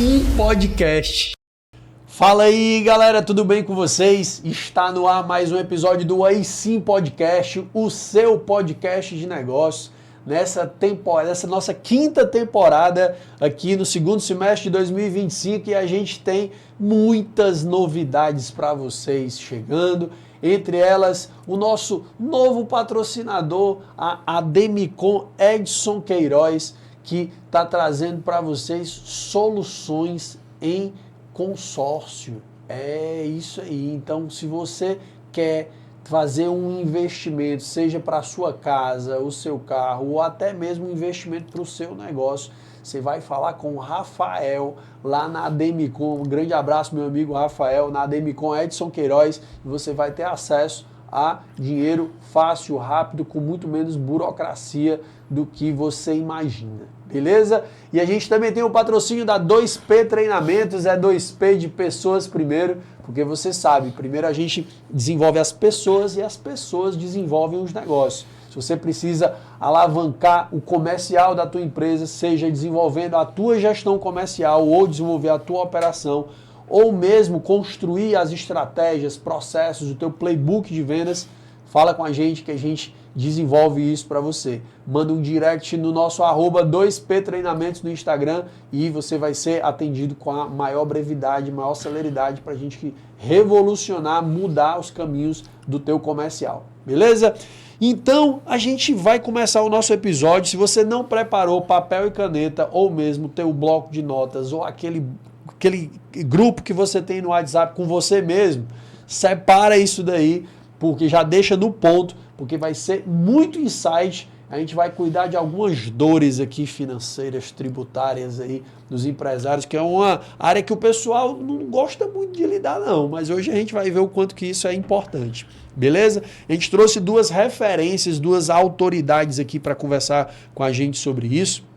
Sim Podcast. Fala aí, galera, tudo bem com vocês? Está no ar mais um episódio do Aí Sim Podcast, o seu podcast de negócios. Nessa temporada, essa nossa quinta temporada aqui no segundo semestre de 2025, e a gente tem muitas novidades para vocês chegando. Entre elas, o nosso novo patrocinador, a Ademicon Edson Queiroz, que está trazendo para vocês soluções em consórcio. É isso aí. Então, se você quer fazer um investimento, seja para a sua casa, o seu carro, ou até mesmo um investimento para o seu negócio, você vai falar com o Rafael lá na Ademicon. Um grande abraço, meu amigo Rafael, na Ademicon Edson Queiroz, e você vai ter acesso a dinheiro fácil, rápido, com muito menos burocracia do que você imagina, beleza? E a gente também tem o patrocínio da 2P Treinamentos, é 2P de pessoas primeiro, porque você sabe, primeiro a gente desenvolve as pessoas e as pessoas desenvolvem os negócios. Se você precisa alavancar o comercial da tua empresa, seja desenvolvendo a tua gestão comercial ou desenvolver a tua operação, ou mesmo construir as estratégias, processos, o teu playbook de vendas, fala com a gente que a gente desenvolve isso para você. Manda um direct no nosso @2P Treinamentos no Instagram e você vai ser atendido com a maior brevidade, maior celeridade para a gente revolucionar, mudar os caminhos do teu comercial. Beleza? Então, a gente vai começar o nosso episódio. Se você não preparou papel e caneta, ou mesmo teu bloco de notas, ou aquele grupo que você tem no WhatsApp com você mesmo, separa isso daí, porque já deixa no ponto, porque vai ser muito insight. A gente vai cuidar de algumas dores aqui financeiras, tributárias aí dos empresários, que é uma área que o pessoal não gosta muito de lidar não, mas hoje a gente vai ver o quanto que isso é importante. Beleza? A gente trouxe duas referências, duas autoridades aqui para conversar com a gente sobre isso.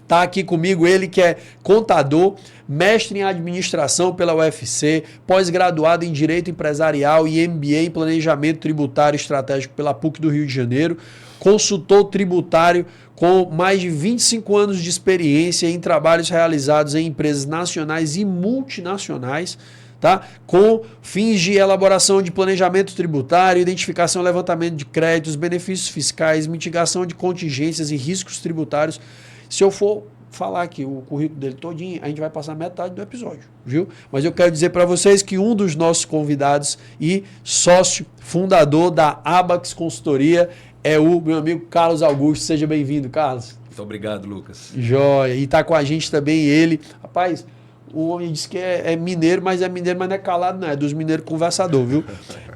Está aqui comigo ele que é contador, mestre em administração pela UFC, pós-graduado em Direito Empresarial e MBA em Planejamento Tributário Estratégico pela PUC do Rio de Janeiro, consultor tributário com mais de 25 anos de experiência em trabalhos realizados em empresas nacionais e multinacionais, tá? Com fins de elaboração de planejamento tributário, identificação e levantamento de créditos, benefícios fiscais, mitigação de contingências e riscos tributários. Se eu for falar aqui o currículo dele todinho, a gente vai passar metade do episódio, viu? Mas eu quero dizer para vocês que um dos nossos convidados e sócio fundador da Abax Consultoria é o meu amigo Carlos Augusto. Seja bem-vindo, Carlos. Muito obrigado, Lucas. Joia. E tá com a gente também ele. Rapaz, o homem disse que é mineiro, mas não é calado, não. É dos mineiros conversador, viu?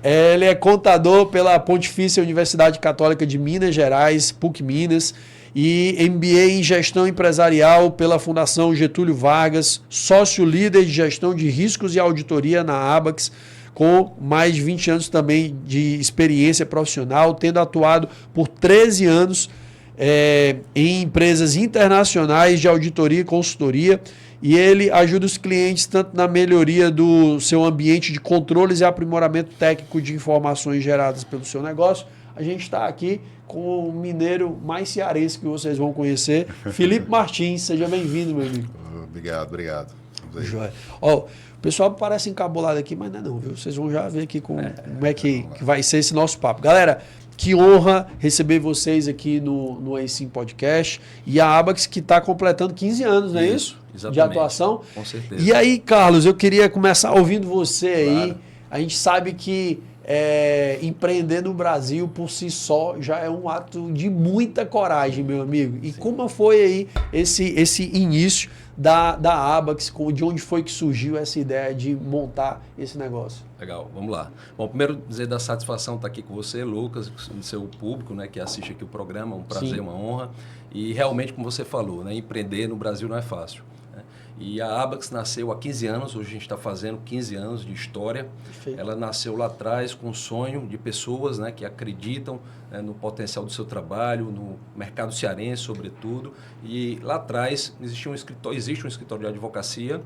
Ele é contador pela Pontifícia Universidade Católica de Minas Gerais, PUC Minas, e MBA em Gestão Empresarial pela Fundação Getúlio Vargas, sócio líder de Gestão de Riscos e Auditoria na Abax, com mais de 20 anos também de experiência profissional, tendo atuado por 13 anos em empresas internacionais de auditoria e consultoria, e ele ajuda os clientes tanto na melhoria do seu ambiente de controles e aprimoramento técnico de informações geradas pelo seu negócio. A gente está aqui com o mineiro mais cearense que vocês vão conhecer, Felipe Martins. Seja bem-vindo, meu amigo. Obrigado. Joia. Ó, o pessoal parece encabulado aqui, mas não, viu? Vocês vão já ver aqui como é que vai ser esse nosso papo. Galera, que honra receber vocês aqui no Aí Sim Podcast. E a Abax que está completando 15 anos, não é isso? Exatamente. De atuação. Com certeza. E aí, Carlos, eu queria começar ouvindo você aí. Claro. A gente sabe que empreender no Brasil por si só já é um ato de muita coragem, meu amigo. E como foi aí esse início da Abax, de onde foi que surgiu essa ideia de montar esse negócio? Legal, vamos lá. Bom, primeiro dizer da satisfação estar aqui com você, Lucas, do seu público, né, que assiste aqui o programa, um prazer, Sim. uma honra. E realmente, como você falou, né, empreender no Brasil não é fácil. E a Abax nasceu há 15 anos, hoje a gente está fazendo 15 anos de história. Perfeito. Ela nasceu lá atrás com o sonho de pessoas, né, que acreditam, né, no potencial do seu trabalho, no mercado cearense, sobretudo. E lá atrás existe um escritório de advocacia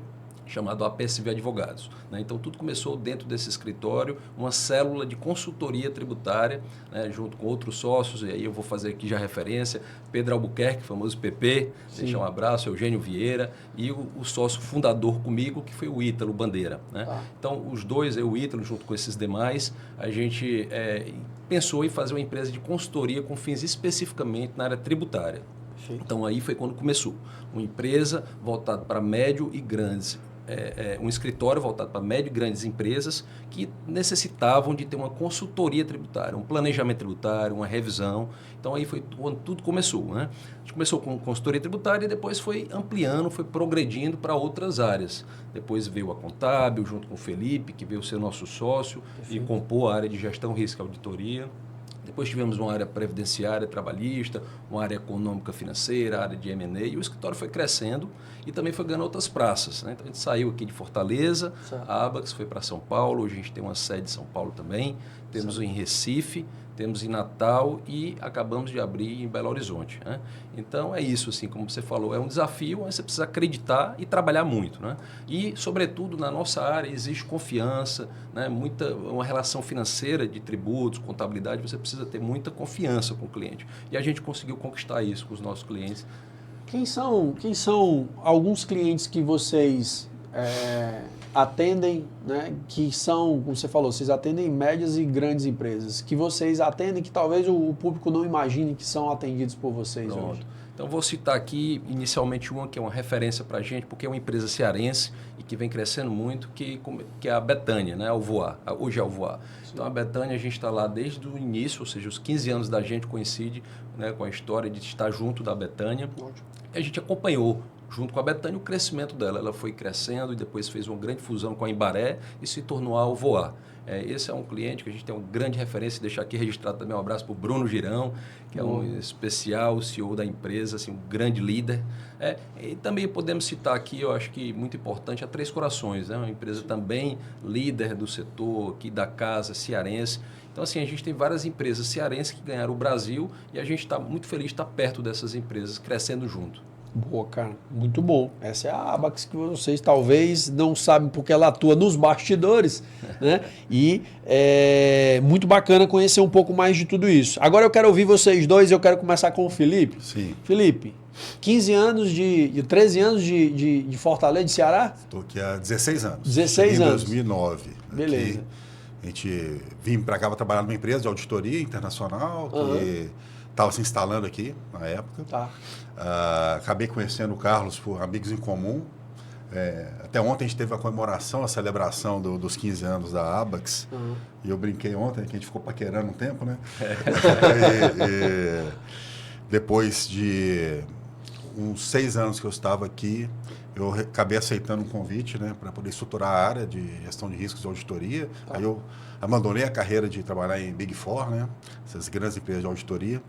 chamado APSV Advogados, né? Então, tudo começou dentro desse escritório, uma célula de consultoria tributária, né, junto com outros sócios, e aí eu vou fazer aqui já referência, Pedro Albuquerque, famoso PP, deixar um abraço, Eugênio Vieira, e o sócio fundador comigo, que foi o Ítalo Bandeira, né? Então, os dois, eu e o Ítalo, junto com esses demais, a gente pensou em fazer uma empresa de consultoria com fins especificamente na área tributária. Então, aí foi quando começou. Uma empresa voltada para médio e grandes, um escritório voltado para médio e grandes empresas que necessitavam de ter uma consultoria tributária, um planejamento tributário, uma revisão. Então, aí foi quando tudo começou, né? A gente começou com consultoria tributária e depois foi ampliando, foi progredindo para outras áreas. Depois veio a Contábil, junto com o Felipe, que veio ser nosso sócio e compor a área de gestão, risco e auditoria. Depois tivemos uma área previdenciária, trabalhista, uma área econômica financeira, área de M&A, e o escritório foi crescendo e também foi ganhando outras praças, né? Então, a gente saiu aqui de Fortaleza, a Abax foi para São Paulo, hoje a gente tem uma sede em São Paulo também, temos em Recife, temos em Natal e acabamos de abrir em Belo Horizonte, né? Então, é isso, assim, como você falou, é um desafio, mas você precisa acreditar e trabalhar muito, né? E, sobretudo, na nossa área existe confiança, né? Uma relação financeira de tributos, contabilidade, você precisa ter muita confiança com o cliente. E a gente conseguiu conquistar isso com os nossos clientes. Quem são alguns clientes que vocês atendem, né, que são, como você falou, vocês atendem médias e grandes empresas, que vocês atendem que talvez o público não imagine que são atendidos por vocês hoje? Então, vou citar aqui, inicialmente, uma que é uma referência para a gente, porque é uma empresa cearense e que vem crescendo muito, que é a Betânia, né? Alvoar. Hoje é Alvoar. Então, a Betânia, a gente está lá desde o início, ou seja, os 15 anos da gente coincide, né, com a história de estar junto da Betânia. E a gente acompanhou, junto com a Betânia, o crescimento dela. Ela foi crescendo e depois fez uma grande fusão com a Embaré e se tornou a Alvoar. Esse é um cliente que a gente tem uma grande referência, deixar aqui registrado também um abraço para o Bruno Girão, que é um especial CEO da empresa, assim, um grande líder. E também podemos citar aqui, eu acho que muito importante, a Três Corações, né? Uma empresa também líder do setor aqui da casa, cearense. Então, assim, a gente tem várias empresas cearenses que ganharam o Brasil e a gente está muito feliz de estar perto dessas empresas, crescendo junto. Boa, cara. Muito bom. Essa é a Abax que vocês talvez não sabem porque ela atua nos bastidores, né? E é muito bacana conhecer um pouco mais de tudo isso. Agora eu quero ouvir vocês dois e eu quero começar com o Felipe. Sim. Felipe, 13 anos de Fortaleza, de Ceará? Estou aqui há 16 anos. 16 anos. Em 2009. Beleza. Aqui, a gente vim para cá para trabalhar numa empresa de auditoria internacional que estava se instalando aqui na época. Tá. Acabei conhecendo o Carlos por amigos em comum. Até ontem a gente teve a comemoração, a celebração dos 15 anos da Abax. E eu brinquei ontem que a gente ficou paquerando um tempo, né? Depois de uns 6 anos que eu estava aqui, eu acabei aceitando um convite, né, para poder estruturar a área de gestão de riscos e auditoria. Tá. Aí eu abandonei a carreira de trabalhar em Big Four, né, essas grandes empresas de auditoria,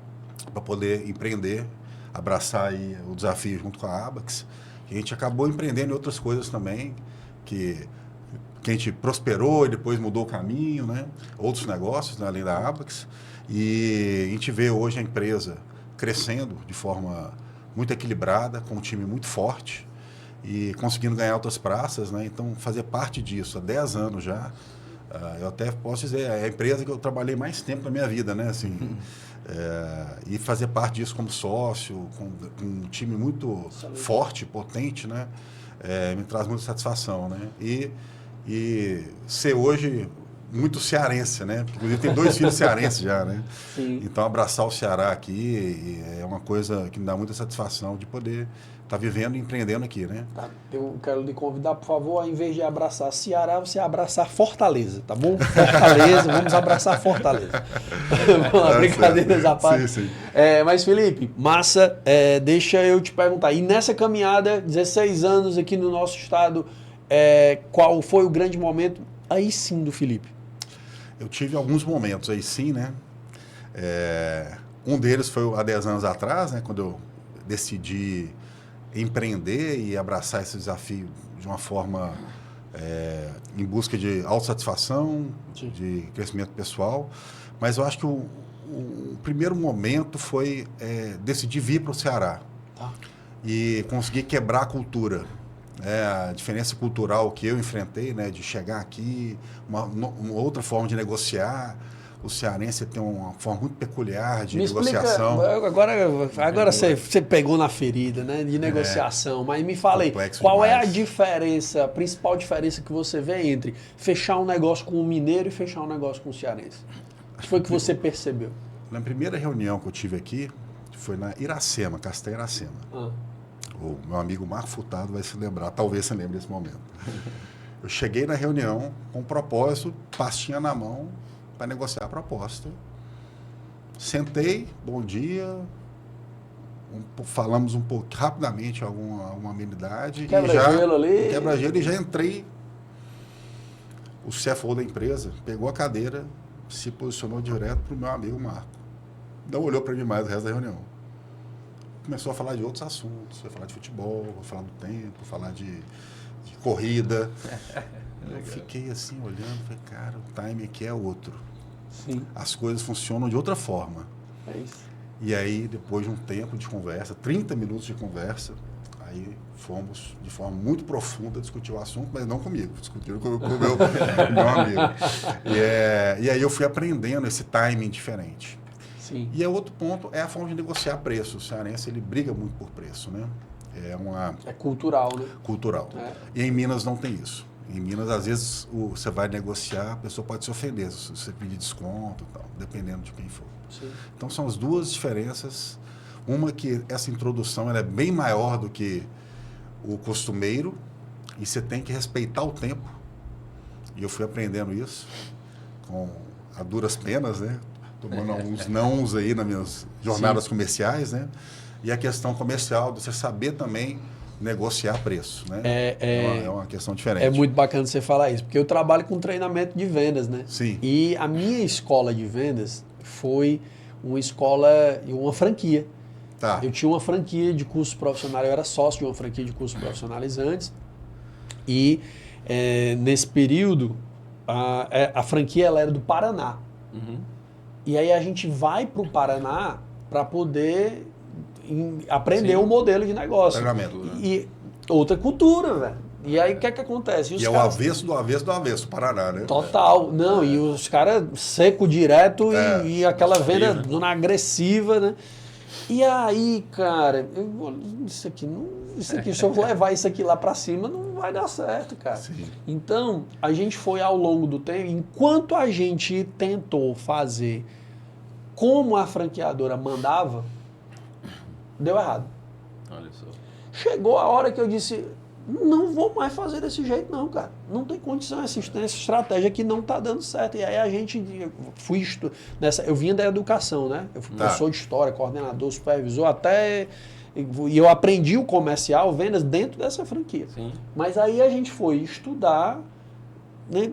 para poder empreender, abraçar aí o desafio junto com a Abax. E a gente acabou empreendendo em outras coisas também, que a gente prosperou e depois mudou o caminho, né, outros negócios, né, além da Abax. E a gente vê hoje a empresa crescendo de forma muito equilibrada, com um time muito forte e conseguindo ganhar outras praças, né? Então, fazer parte disso há 10 anos já, eu até posso dizer, é a empresa que eu trabalhei mais tempo na minha vida, né? Assim, e fazer parte disso como sócio, com um time muito forte, potente, né? Me traz muita satisfação, né? E ser hoje muito cearense, né? Inclusive tem 2 filhos cearenses já, né? Sim. Então, abraçar o Ceará aqui é uma coisa que me dá muita satisfação de poder estar vivendo e empreendendo aqui, né? Tá. Eu quero lhe convidar, por favor, em vez de abraçar Ceará, você abraçar Fortaleza, tá bom? Fortaleza, vamos abraçar Fortaleza. Brincadeiras à parte. Sim, sim. Mas, Felipe, massa, deixa eu te perguntar. E nessa caminhada, 16 anos aqui no nosso estado, qual foi o grande momento, aí sim, do Felipe? Eu tive alguns momentos aí sim, né? Um deles foi há 10 anos atrás, né? Quando eu decidi empreender e abraçar esse desafio de uma forma em busca de autossatisfação, de crescimento pessoal. Mas eu acho que o primeiro momento foi decidir vir para o Ceará. Tá. E conseguir quebrar a cultura. a diferença cultural que eu enfrentei, né, de chegar aqui, uma outra forma de negociar. O cearense tem uma forma muito peculiar de negociação. Agora você pegou na ferida, né, de negociação, mas me fala aí, qual é a diferença, a principal diferença que você vê entre fechar um negócio com um mineiro e fechar um negócio com um cearense? O que foi que você percebeu? Na primeira reunião que eu tive aqui, foi na Iracema, Castanha Iracema. O meu amigo Marco Furtado vai se lembrar, talvez se lembre desse momento. Eu cheguei na reunião com um propósito, pastinha na mão, para negociar a proposta. Sentei, bom dia, falamos um pouco rapidamente alguma amenidade. Quebra-gelo ali. Quebra-gelo e já entrei. O CFO da empresa pegou a cadeira, se posicionou direto para o meu amigo Marco. Não olhou para mim mais o resto da reunião. Começou a falar de outros assuntos, vai falar de futebol, vai falar do tempo, falar de corrida. Eu fiquei assim, olhando, falei, cara, o time aqui é outro. Sim. As coisas funcionam de outra forma. É isso. E aí, depois de um tempo de conversa, 30 minutos de conversa, aí fomos, de forma muito profunda, discutir o assunto, mas não comigo, discutiram com o meu amigo. E aí eu fui aprendendo esse timing diferente. Sim. E outro ponto é a forma de negociar preço. O cearense, ele briga muito por preço, né? É cultural, né? Cultural. E em Minas não tem isso. Em Minas, às vezes, você vai negociar, a pessoa pode se ofender se você pedir desconto e tal, dependendo de quem for. Sim. Então, são as duas diferenças. Uma que essa introdução ela é bem maior do que o costumeiro e você tem que respeitar o tempo. E eu fui aprendendo isso a duras penas, né? Tomando alguns nãos aí nas minhas jornadas comerciais, né? E a questão comercial, de você saber também negociar preço, né? É uma questão diferente. É muito bacana você falar isso, porque eu trabalho com treinamento de vendas, né? Sim. E a minha escola de vendas foi uma escola e uma franquia. Tá. Eu tinha uma franquia de cursos profissionais, eu era sócio de uma franquia de cursos profissionais antes. E nesse período, a franquia ela era do Paraná. Uhum. E aí a gente vai para o Paraná para poder aprender Sim. o modelo de negócio. Treinamento. E outra cultura, velho. E aí o que é que acontece? E é o avesso do avesso do avesso, Paraná, né? Total. Não, e os caras seco direto e aquela venda né? agressiva, né? E aí, cara, isso aqui, se eu levar isso aqui lá para cima, não vai dar certo, cara. Sim. Então, a gente foi ao longo do tempo, enquanto a gente tentou fazer como a franqueadora mandava, deu errado. Olha só. Chegou a hora que eu disse, não vou mais fazer desse jeito não, cara. Não tem condição, essa estratégia aqui não tá dando certo. E aí a gente, eu vinha da educação, né? Eu fui professor de história, coordenador, supervisor, e eu aprendi o comercial, vendas dentro dessa franquia. Sim. Mas aí a gente foi estudar, né,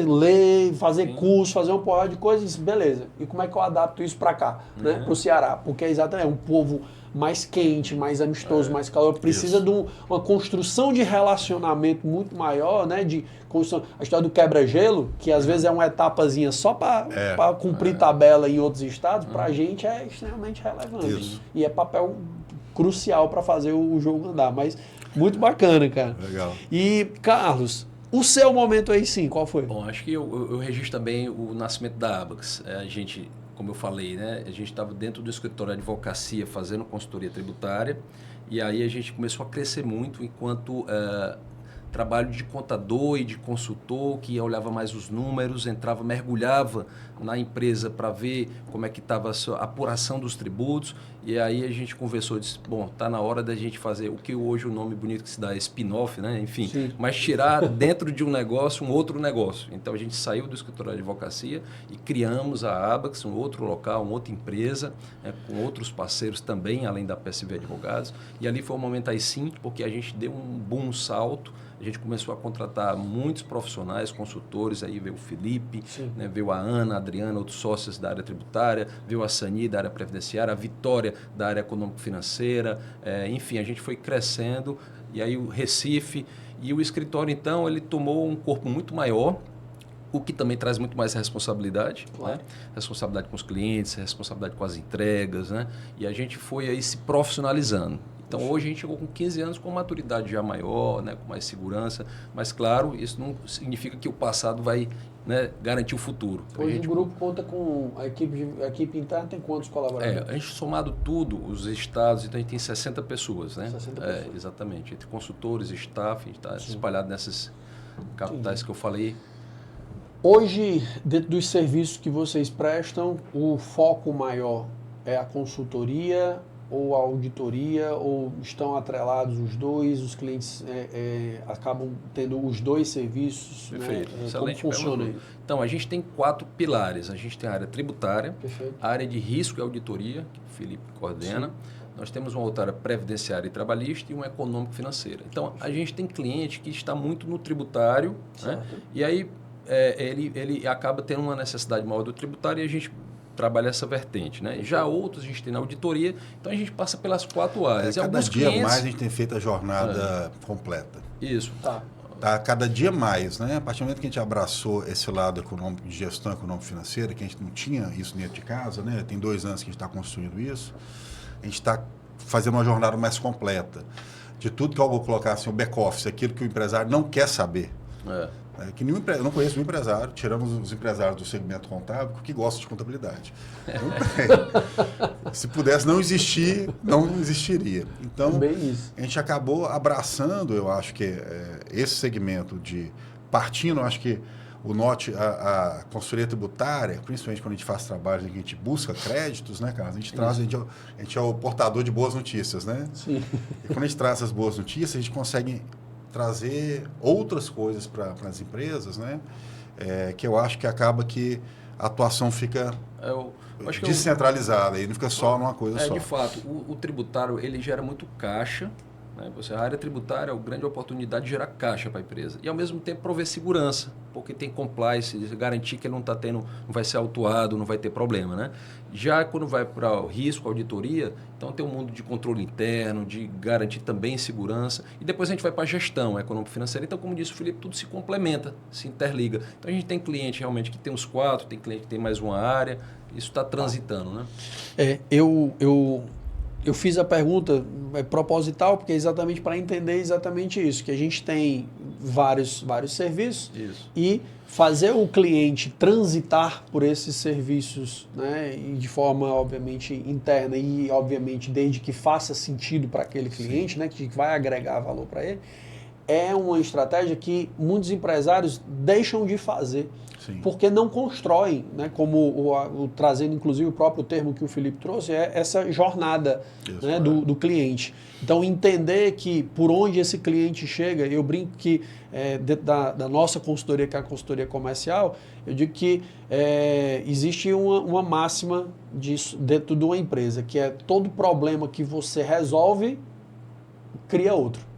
ler, fazer curso, fazer uma porrada de coisas, beleza. E como é que eu adapto isso para cá, né, para o Ceará? Porque é exatamente um povo mais quente, mais amistoso, mais calor, precisa de uma construção de relacionamento muito maior, né, de construção. A história do quebra-gelo, que às vezes é uma etapazinha só para cumprir tabela em outros estados, para a gente é extremamente relevante. Isso. E é papel crucial para fazer o jogo andar. Mas muito bacana, cara. Legal. E, Carlos, o seu momento aí sim, qual foi? Bom, acho que eu registro também o nascimento da Abax. A gente, como eu falei, né, a gente estava dentro do escritório de advocacia fazendo consultoria tributária e aí a gente começou a crescer muito enquanto trabalho de contador e de consultor, que olhava mais os números, mergulhava na empresa para ver como é que estava a apuração dos tributos. E aí a gente conversou e disse, bom, está na hora da gente fazer o que hoje o nome bonito que se dá é spin-off, né? Enfim, Sim. mas tirar dentro de um negócio um outro negócio. Então a gente saiu do escritório de advocacia e criamos a Abax, um outro local, uma outra empresa, com outros parceiros também, além da PSV Advogados. E ali foi um momento aí sim, porque a gente deu um bom salto. A gente começou a contratar muitos profissionais, consultores, aí veio o Felipe, né, veio a Ana, a Adriana, outros sócios da área tributária, veio a Sani da área previdenciária, a Vitória da área econômico-financeira, enfim, a gente foi crescendo, e aí o Recife, e o escritório então, ele tomou um corpo muito maior, o que também traz muito mais responsabilidade, claro. né? Responsabilidade com os clientes, responsabilidade com as entregas, né? E a gente foi aí se profissionalizando. Então, hoje a gente chegou com 15 anos com maturidade já maior, né, com mais segurança, mas, claro, isso não significa que o passado vai, né, garantir o futuro. Hoje o grupo conta com a equipe interna, tem quantos colaboradores? A gente somado tudo, os estados, então a gente tem 60 pessoas, né? 60 pessoas. Exatamente, entre consultores, staff, a gente está espalhado nessas capitais que eu falei. Hoje, dentro dos serviços que vocês prestam, o foco maior é a consultoria ou a auditoria, ou estão atrelados os dois, os clientes acabam tendo os dois serviços? Perfeito, né? excelente Como funciona pergunta. isso? Então, a gente tem 4 pilares. A gente tem a área tributária, Perfeito. a área de risco e auditoria, que o Felipe coordena. Sim. Nós temos uma outra área previdenciária e trabalhista e uma econômico-financeira. Então, a gente tem cliente que está muito no tributário, né? E aí ele acaba tendo uma necessidade maior do tributário e a gente trabalha essa vertente, né? Já outros a gente tem na auditoria, então a gente passa pelas 4 áreas. Cada alguns dia clientes... mais a gente tem feito a jornada completa. Isso. Tá. Cada dia mais, né? A partir do momento que a gente abraçou esse lado econômico, de gestão econômico-financeira, que a gente não tinha isso dentro de casa, né? Tem 2 anos que a gente está construindo isso, a gente está fazendo uma jornada mais completa de tudo que eu vou colocar assim, o back-office, aquilo que o empresário não quer saber. Que eu não conheço um empresário, tiramos os empresários do segmento contábil, que gostam de contabilidade. Se pudesse não existir, não existiria. Então, a gente acabou abraçando, eu acho que esse segmento de partindo, eu acho que o norte, a consultoria tributária, principalmente quando a gente faz trabalhos em que a gente busca créditos, né, Carlos? A gente é o portador de boas notícias, né? Sim. E quando a gente traz essas boas notícias, a gente consegue trazer outras coisas para as empresas, né? Que eu acho que acaba que a atuação fica descentralizada e não fica só numa coisa só. De fato, o tributário ele gera muito caixa, né? A área tributária é uma grande oportunidade de gerar caixa para a empresa e ao mesmo tempo prover segurança, porque tem compliance, garantir que ele não vai ser autuado, não vai ter problema, né? Já quando vai para o risco, auditoria, então tem um mundo de controle interno, de garantir também segurança e depois a gente vai para a gestão econômico-financeira. Então, como disse o Felipe, tudo se complementa, se interliga. Então a gente tem cliente realmente que tem os 4, tem cliente que tem mais uma área, isso está transitando, né? Eu fiz a pergunta proposital, porque é exatamente para entender exatamente isso, que a gente tem vários serviços e fazer o cliente transitar por esses serviços, né, e de forma, obviamente, interna e, obviamente, desde que faça sentido para aquele cliente, né, que vai agregar valor para ele, é uma estratégia que muitos empresários deixam de fazer. Sim. Porque não constroem, né, como trazendo inclusive o próprio termo que o Felipe trouxe, é essa jornada, né, do cliente. Então, entender que por onde esse cliente chega, eu brinco que dentro da nossa consultoria, que é a consultoria comercial, eu digo que existe uma máxima disso dentro de uma empresa, que é todo problema que você resolve, cria outro.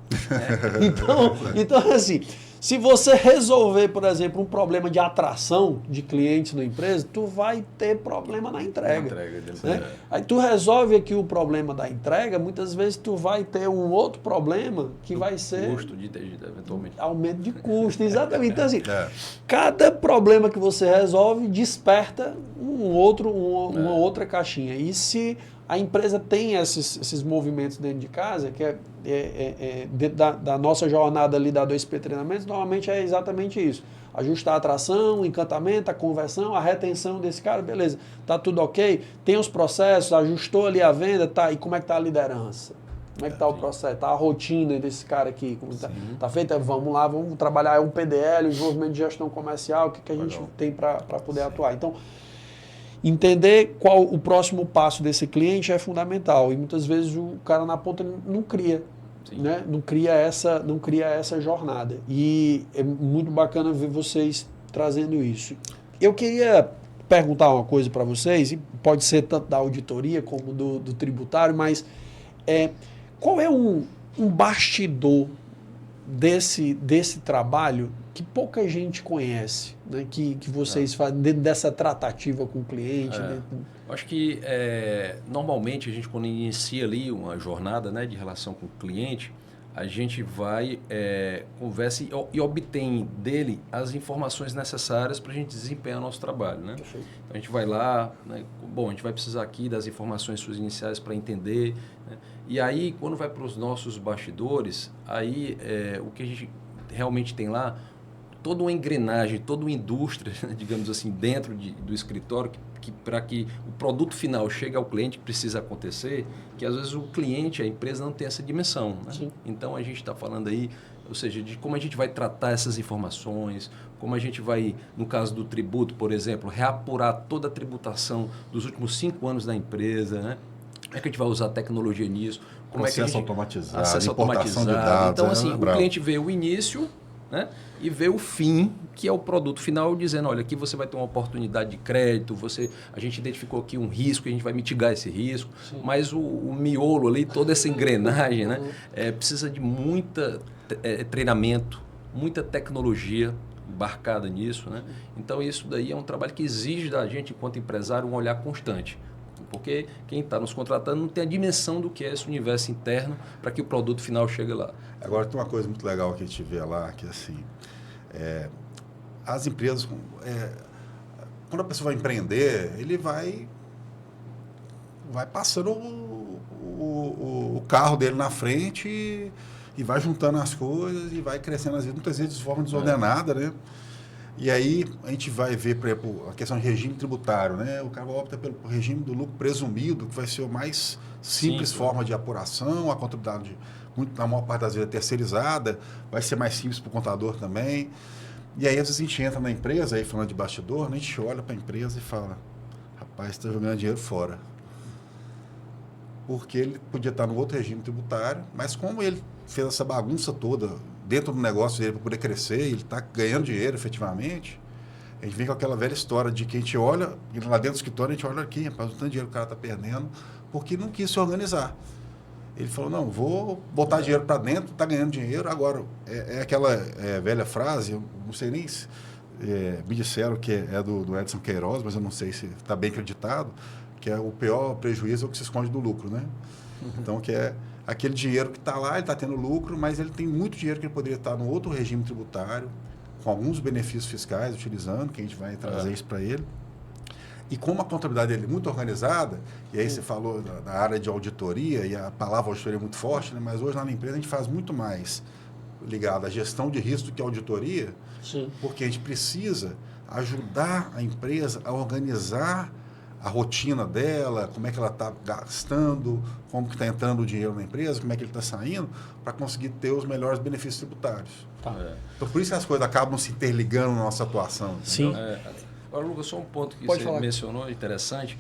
Então, assim, se você resolver, por exemplo, um problema de atração de clientes na empresa, tu vai ter problema na entrega. Né? Aí tu resolve aqui o problema da entrega, muitas vezes tu vai ter um outro problema que vai ser... Custo eventualmente. Aumento de custo, exatamente. Então, assim, cada problema que você resolve desperta uma outra caixinha. E se a empresa tem esses movimentos dentro de casa, que dentro da nossa jornada ali da 2P Treinamentos, normalmente é exatamente isso. Ajustar a atração, o encantamento, a conversão, a retenção desse cara, beleza, tá tudo ok, tem os processos, ajustou ali a venda, tá, e como é que tá a liderança? Como é que tá o processo? Tá a rotina desse cara aqui? Como tá feita? Vamos lá, vamos trabalhar um PDL, desenvolvimento de gestão comercial, o que a gente tem para poder atuar. Então, entender qual o próximo passo desse cliente é fundamental. E muitas vezes o cara na ponta não cria. Né? Não cria essa jornada. E é muito bacana ver vocês trazendo isso. Eu queria perguntar uma coisa para vocês, e pode ser tanto da auditoria como do tributário, mas qual é um bastidor desse trabalho que pouca gente conhece, né? que vocês fazem dentro dessa tratativa com o cliente? Acho que normalmente a gente, quando inicia ali uma jornada, né, de relação com o cliente, a gente vai, conversa e obtém dele as informações necessárias para a gente desempenhar o nosso trabalho, né? Perfeito. Então, a gente vai lá, né? Bom, a gente vai precisar aqui das informações suas iniciais para entender, né? E aí, quando vai para os nossos bastidores, aí o que a gente realmente tem lá, toda uma engrenagem, toda uma indústria, digamos assim, dentro do escritório, que para que o produto final chegue ao cliente, que precisa acontecer, que às vezes o cliente, a empresa não tem essa dimensão, né? Sim. Então a gente está falando aí, ou seja, de como a gente vai tratar essas informações, como a gente vai, no caso do tributo, por exemplo, reapurar toda a tributação dos últimos 5 anos da empresa, né? Como é que a gente vai usar tecnologia nisso? Como Processo é que a gente... automatizado, acesso importação de automatizado. dados. Então, assim, o bravo. cliente vê o início, né? E vê o fim, que é o produto final, dizendo, olha, aqui você vai ter uma oportunidade de crédito, a gente identificou aqui um risco, a gente vai mitigar esse risco, mas o miolo ali, toda essa engrenagem, né? Precisa de muita treinamento, muita tecnologia embarcada nisso, né? Então, isso daí é um trabalho que exige da gente, enquanto empresário, um olhar constante. Porque quem está nos contratando não tem a dimensão do que é esse universo interno para que o produto final chegue lá. Agora, tem uma coisa muito legal que a gente vê lá, que assim, as empresas, quando a pessoa vai empreender, ele vai passando o carro dele na frente e vai juntando as coisas e vai crescendo, às vezes, muitas vezes de forma desordenada, né? E aí a gente vai ver, por exemplo, a questão de regime tributário, né? O cara opta pelo regime do lucro presumido, que vai ser a mais simples forma de apuração, a contabilidade, na maior parte das vezes, é terceirizada, vai ser mais simples para o contador também. E aí, às vezes, a gente entra na empresa, aí falando de bastidor, né? A gente olha para a empresa e fala, rapaz, está jogando dinheiro fora. Porque ele podia estar no outro regime tributário, mas como ele fez essa bagunça toda dentro do negócio dele para poder crescer, ele está ganhando dinheiro efetivamente, a gente vem com aquela velha história de que a gente olha, e lá dentro do escritório a gente olha aqui, rapaz, o tanto de dinheiro que o cara está perdendo, porque não quis se organizar. Ele falou, não, vou botar dinheiro para dentro, está ganhando dinheiro. Agora, aquela velha frase, eu não sei nem se me disseram que é do Edson Queiroz, mas eu não sei se está bem acreditado, que é o pior prejuízo é o que se esconde do lucro, né? Então, que é aquele dinheiro que está lá, ele está tendo lucro, mas ele tem muito dinheiro que ele poderia estar no outro regime tributário, com alguns benefícios fiscais, utilizando, que a gente vai trazer isso para ele. E como a contabilidade dele é muito organizada, e aí você falou da área de auditoria, e a palavra auditoria é muito forte, né? Mas hoje lá na empresa a gente faz muito mais ligado à gestão de risco do que à auditoria, porque a gente precisa ajudar a empresa a organizar a rotina dela, como é que ela está gastando, como que está entrando o dinheiro na empresa, como é que ele está saindo, para conseguir ter os melhores benefícios tributários. Então, por isso que as coisas acabam se interligando na nossa atuação. Sim. Agora, Lucas, só um ponto que Pode você falar. mencionou interessante,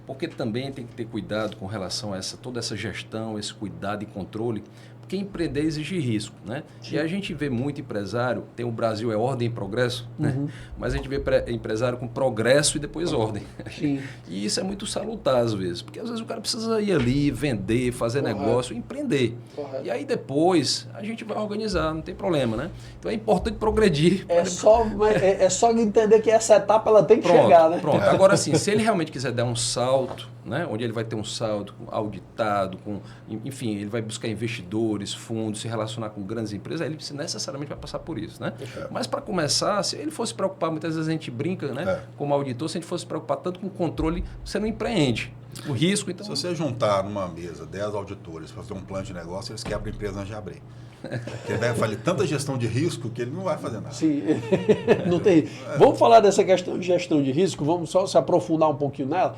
porque também tem que ter cuidado com relação a toda essa gestão, esse cuidado e controle, porque empreender exige risco, né? E a gente vê muito empresário, o Brasil é ordem e progresso, né? Mas a gente vê empresário com progresso e depois ordem. Sim. E isso é muito salutar às vezes, porque às vezes o cara precisa ir ali, vender, fazer negócio, empreender. E aí depois a gente vai organizar, não tem problema, né? Então é importante progredir. É só entender que essa etapa ela tem que chegar, né? Pronto. Agora sim, se ele realmente quiser dar um salto, né, onde ele vai ter um saldo auditado, enfim, ele vai buscar investidores, fundos, se relacionar com grandes empresas, aí ele necessariamente vai passar por isso, né? Mas para começar, se ele fosse se preocupar, muitas vezes a gente brinca, né, como auditor, se a gente fosse se preocupar tanto com o controle, você não empreende. O risco, então... Se você juntar numa mesa 10 auditores para fazer um plano de negócio, eles quebram a empresa antes de abrir. Porque ele vai fazer tanta gestão de risco que ele não vai fazer nada. Sim, não tem. Vamos falar dessa questão de gestão de risco, vamos só se aprofundar um pouquinho nela.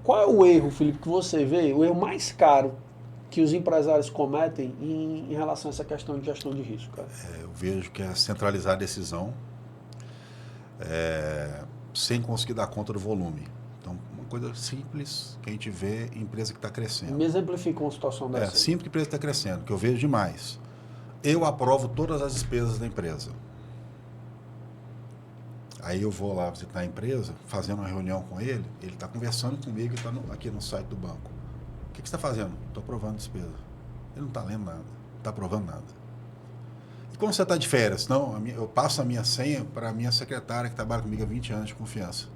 Qual é o erro, Felipe, que você vê, o erro mais caro que os empresários cometem em relação a essa questão de gestão de risco, cara? Eu vejo que é centralizar a decisão sem conseguir dar conta do volume. Então, uma coisa simples que a gente vê em empresa que está crescendo. Me exemplifica uma situação dessa. Simples que a empresa está crescendo, que eu vejo demais. Eu aprovo todas as despesas da empresa. Aí eu vou lá visitar a empresa, fazendo uma reunião com ele está conversando comigo e está aqui no site do banco. O que você está fazendo? Estou aprovando despesa. Ele não está lendo nada, não está aprovando nada. E quando você está de férias? Não, eu passo a minha senha para a minha secretária que trabalha comigo há 20 anos de confiança.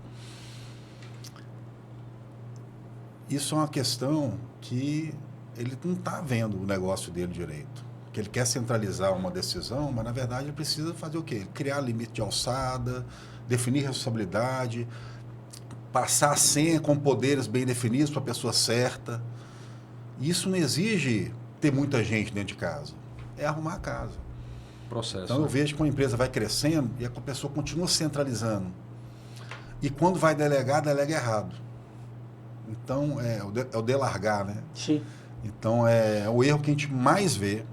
Isso é uma questão que ele não está vendo o negócio dele direito. que ele quer centralizar uma decisão, mas na verdade ele precisa fazer o quê? Criar limite de alçada, definir responsabilidade, passar a senha com poderes bem definidos para a pessoa certa. Isso não exige ter muita gente dentro de casa, é arrumar a casa. Processo. Então eu vejo que uma empresa vai crescendo e a pessoa continua centralizando. E quando vai delegar, delega errado. Então é o delargar, né? Sim. Então é o erro que a gente mais vê.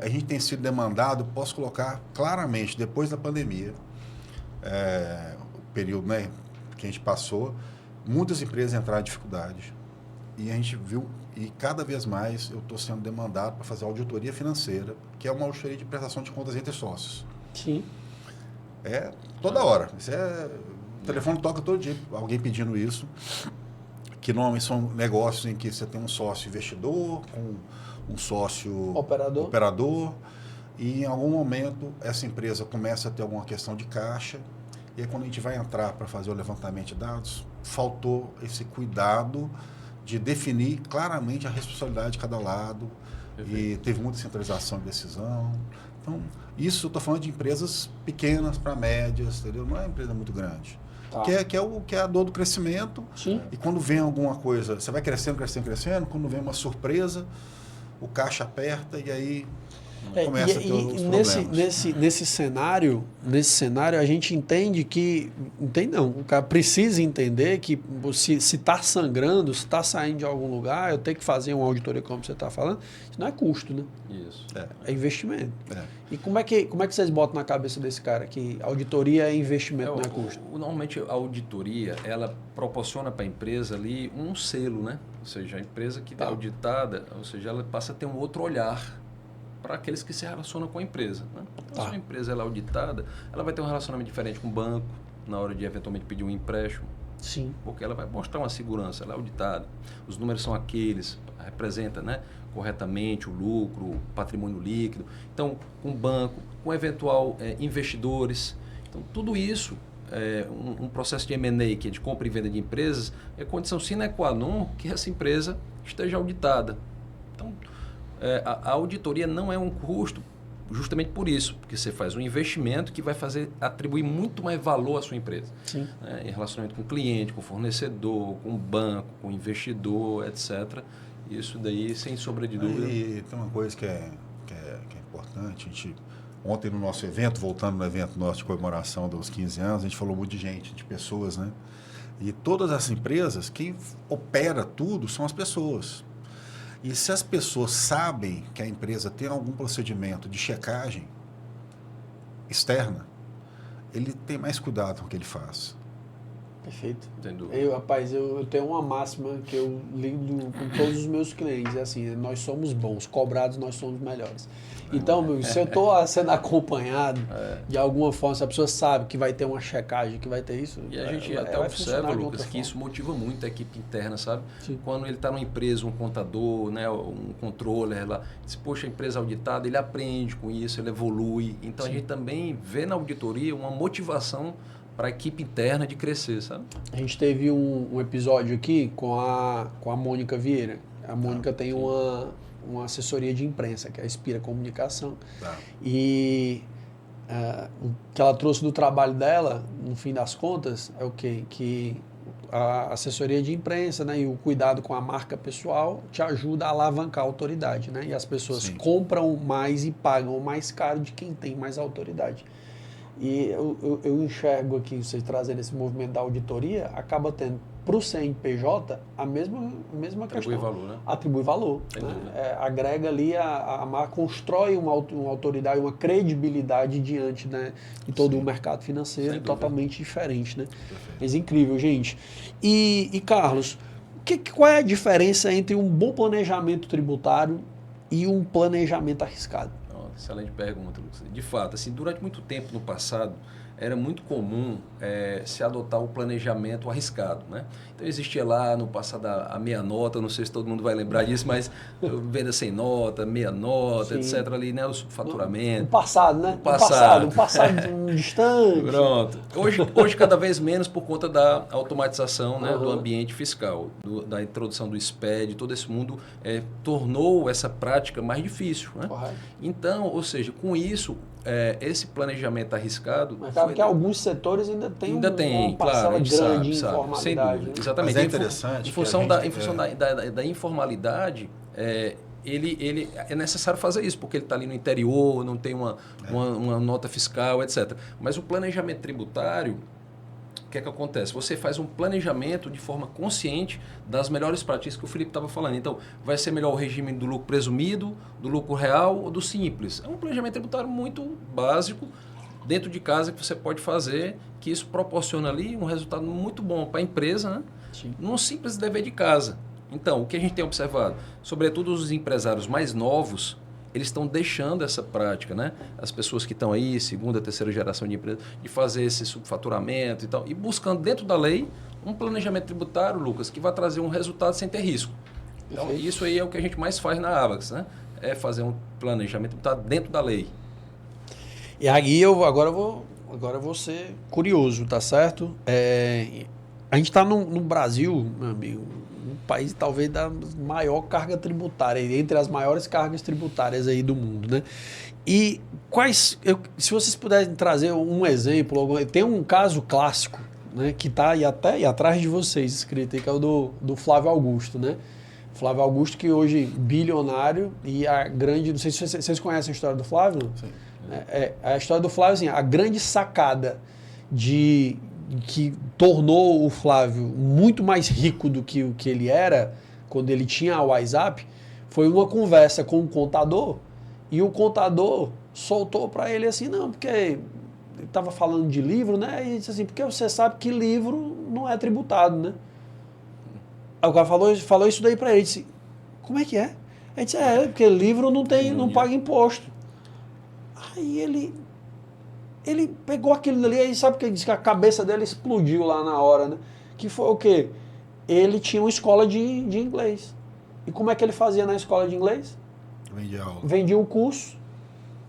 A gente tem sido demandado, posso colocar claramente, depois da pandemia, o período, né, que a gente passou, muitas empresas entraram em dificuldade. E a gente viu, e cada vez mais eu estou sendo demandado para fazer auditoria financeira, que é uma auditoria de prestação de contas entre sócios. Sim. Toda hora. O telefone toca todo dia, alguém pedindo isso. Que normalmente são negócios em que você tem um sócio investidor, um sócio operador, e em algum momento essa empresa começa a ter alguma questão de caixa, e aí quando a gente vai entrar para fazer o levantamento de dados, faltou esse cuidado de definir claramente a responsabilidade de cada lado. Perfeito. E teve muita centralização de decisão. Então, isso eu estou falando de empresas pequenas para médias, entendeu? Não é uma empresa muito grande. Tá. Que é a dor do crescimento. Sim. E quando vem alguma coisa, você vai crescendo, quando vem uma surpresa, o caixa aperta e aí começa a ter os problemas. Nesse cenário, a gente entende que... o cara precisa entender que se está sangrando, se está saindo de algum lugar, eu tenho que fazer uma auditoria, como você está falando, isso não é custo, né? Isso. É investimento. E como é que vocês botam na cabeça desse cara que auditoria é investimento, não é custo? Normalmente a auditoria, ela proporciona para a empresa ali um selo, né? Ou seja, a empresa que está auditada, ou seja, ela passa a ter um outro olhar para aqueles que se relacionam com a empresa. Né? Então, se a empresa ela é auditada, ela vai ter um relacionamento diferente com o banco, na hora de eventualmente pedir um empréstimo. Sim. Porque ela vai mostrar uma segurança, ela é auditada. Os números são aqueles, representa, né, corretamente o lucro, o patrimônio líquido. Então, com o banco, com eventual investidores. Então, tudo isso, um processo de M&A, que é de compra e venda de empresas, é condição sine qua non que essa empresa esteja auditada. Então, a auditoria não é um custo justamente por isso, porque você faz um investimento que vai atribuir muito mais valor à sua empresa. Sim. Em relacionamento com o cliente, com o fornecedor, com o banco, com o investidor, etc. Isso daí, sem sombra de dúvida. E tem uma coisa que é importante. Ontem no nosso evento, voltando no evento nosso de comemoração dos 15 anos, a gente falou muito de gente, de pessoas, né? E todas as empresas, quem opera tudo são as pessoas. E se as pessoas sabem que a empresa tem algum procedimento de checagem externa, ele tem mais cuidado com o que ele faz. Perfeito. Entendo. Eu tenho uma máxima que eu lido com todos os meus clientes, é assim, nós somos bons, cobrados nós somos melhores. Então, se eu estou sendo acompanhado de alguma forma, se a pessoa sabe que vai ter uma checagem, que vai ter isso... E a gente até observa, Lucas, que isso motiva muito a equipe interna, sabe? Sim. Quando ele está numa empresa, um contador, né, um controller lá, diz, poxa, a empresa auditada, ele aprende com isso, ele evolui. Então, Sim. A gente também vê na auditoria uma motivação para a equipe interna de crescer, sabe? A gente teve um episódio aqui com a Mônica Vieira. A Mônica tem uma assessoria de imprensa, que é a Inspira Comunicação. E o que ela trouxe do trabalho dela, no fim das contas, é o quê? Que a assessoria de imprensa, né, e o cuidado com a marca pessoal te ajuda a alavancar a autoridade. Né? E as pessoas Sim. compram mais e pagam mais caro de quem tem mais autoridade. E eu enxergo aqui, vocês trazendo esse movimento da auditoria, acaba tendo para o CNPJ a mesma questão. Valor, né? Atribui valor. Né? Agrega ali, a marca constrói uma autoridade, uma credibilidade diante, né, de todo Sim. o mercado financeiro totalmente diferente. Né? Mas incrível, gente. E Carlos, qual é a diferença entre um bom planejamento tributário e um planejamento arriscado? Excelente pergunta, Lucas. De fato, assim, durante muito tempo no passado, era muito comum se adotar o planejamento arriscado, né? Então existia lá no passado a meia nota, não sei se todo mundo vai lembrar disso, mas venda sem nota, meia nota, Sim. etc. ali, né? O subfaturamento. No passado, né? No Um passado distante. Pronto. Hoje cada vez menos por conta da automatização, né, do ambiente fiscal, da introdução do SPED, todo esse mundo tornou essa prática mais difícil, né? Correto. Então, ou seja, com isso, esse planejamento arriscado... Mas sabe que alguns setores ainda tem uma parcela claro, a gente grande de sabe, informalidade. sem dúvida. Né? Exatamente. Mas é interessante Em função, que a gente, em função da informalidade, ele é necessário fazer isso, porque ele está ali no interior, não tem uma nota fiscal, etc. Mas o planejamento tributário, o que é que acontece? Você faz um planejamento de forma consciente das melhores práticas que o Felipe estava falando. Então, vai ser melhor o regime do lucro presumido, do lucro real ou do simples. É um planejamento tributário muito básico, dentro de casa, que você pode fazer, que isso proporciona ali um resultado muito bom para a empresa, né? Sim. Num simples dever de casa. Então, o que a gente tem observado? Sobretudo os empresários mais novos, eles estão deixando essa prática, né? As pessoas que estão aí, segunda, terceira geração de empresa, de fazer esse subfaturamento e tal, e buscando dentro da lei um planejamento tributário, Lucas, que vai trazer um resultado sem ter risco. Então, Perfeito. isso aí é o que a gente mais faz na Avax, né? É fazer um planejamento tributário dentro da lei. E aí agora eu vou ser curioso, tá certo? A gente está no Brasil, meu amigo, um país talvez da maior carga tributária, entre as maiores cargas tributárias aí do mundo, né? E se vocês puderem trazer um exemplo, tem um caso clássico, né, que está aí atrás de vocês escrito aí, que é o do Flávio Augusto, né? Flávio Augusto, que hoje bilionário e a grande... Não sei se vocês conhecem a história do Flávio, não? Sim. A história do Flávio, assim, a grande sacada que tornou o Flávio muito mais rico do que o que ele era quando ele tinha a WhatsApp foi uma conversa com um contador, e o contador soltou para ele assim, não, porque ele estava falando de livro, né? E disse assim, porque você sabe que livro não é tributado, né? Aí o cara falou isso daí para ele, disse, como é que é? Ele disse, porque livro não paga imposto. Aí ele pegou aquilo ali, aí sabe que ele disse que a cabeça dele explodiu lá na hora, né? Que foi o quê? Ele tinha uma escola de inglês. E como é que ele fazia na escola de inglês? Vendia aula. Vendia o curso